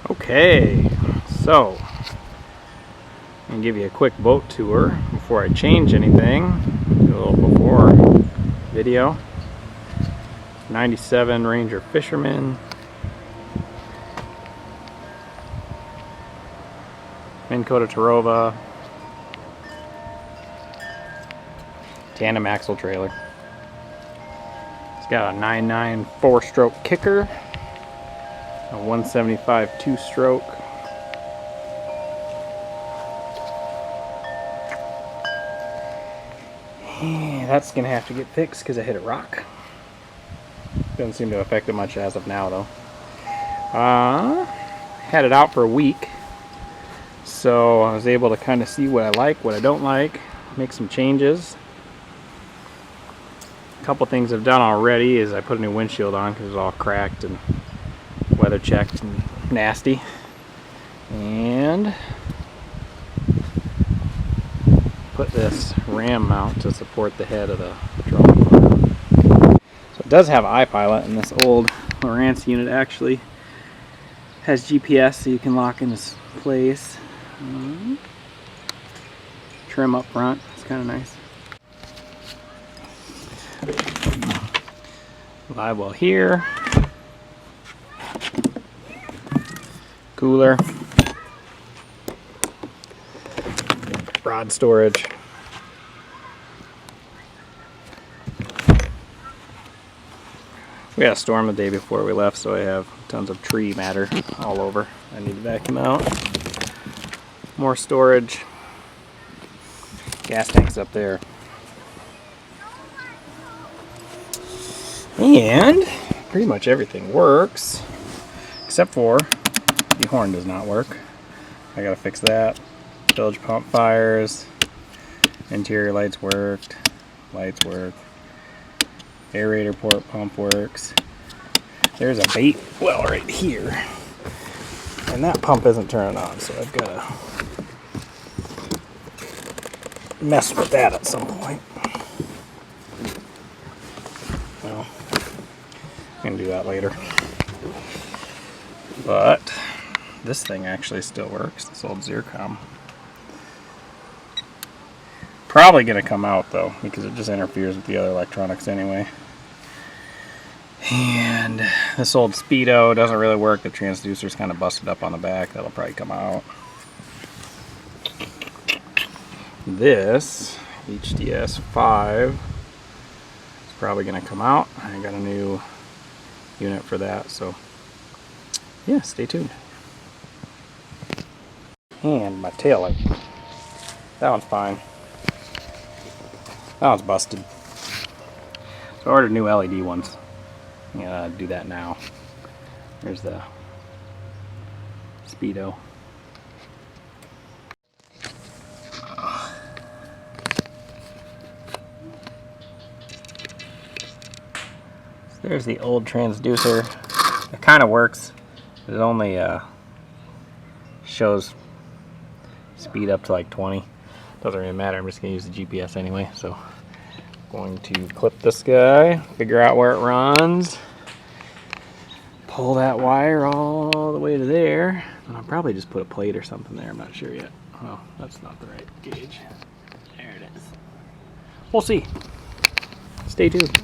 Okay, so I'm going to give you a quick boat tour before I change anything. Do a little before video. 97 Ranger Fisherman. Minn Kota Tarova. Tandem axle trailer. It's got a 9.9 4-stroke kicker. A 175 2-stroke. That's gonna have to get fixed because I hit a rock. Doesn't seem to affect it much as of now though. Had it out for a week, so I was able to kind of see what I like, what I don't like, make some changes. A couple things I've done already is I put a new windshield on because it was all cracked and weather checked and nasty, and put this ram mount to support the head of the drone. So it does have iPilot, and this old Lowrance unit actually has GPS, so you can lock in this place. Trim up front, it's kind of nice. Live well here. Cooler. Rod storage. We had a storm the day before we left, so I have tons of tree matter all over. I need to vacuum out. More storage. Gas tanks up there. And pretty much everything works, except for the horn does not work. I gotta fix that. Bilge pump fires. Interior lights worked. Lights work. Aerator port pump works. There's a bait well right here, and that pump isn't turning on, so I've got to mess with that at some point. Well, I'm gonna do that later. But this thing actually still works. This old Zircom. Probably gonna come out though, because it just interferes with the other electronics anyway. And this old Speedo doesn't really work. The transducer's kind of busted up on the back. That'll probably come out. This HDS 5 is probably gonna come out. I got a new unit for that, so yeah, stay tuned. And my tail light. That one's fine. That one's busted. So I ordered new LED ones. I'm gonna do that now. There's the Speedo. So there's the old transducer. It kind of works. It only shows speed up to like 20. Doesn't really matter. I'm just going to use the GPS anyway. So I'm going to clip this guy, figure out where it runs, pull that wire all the way to there, and I'll probably just put a plate or something there. I'm not sure yet. Oh, that's not the right gauge. There it is. We'll see. Stay tuned.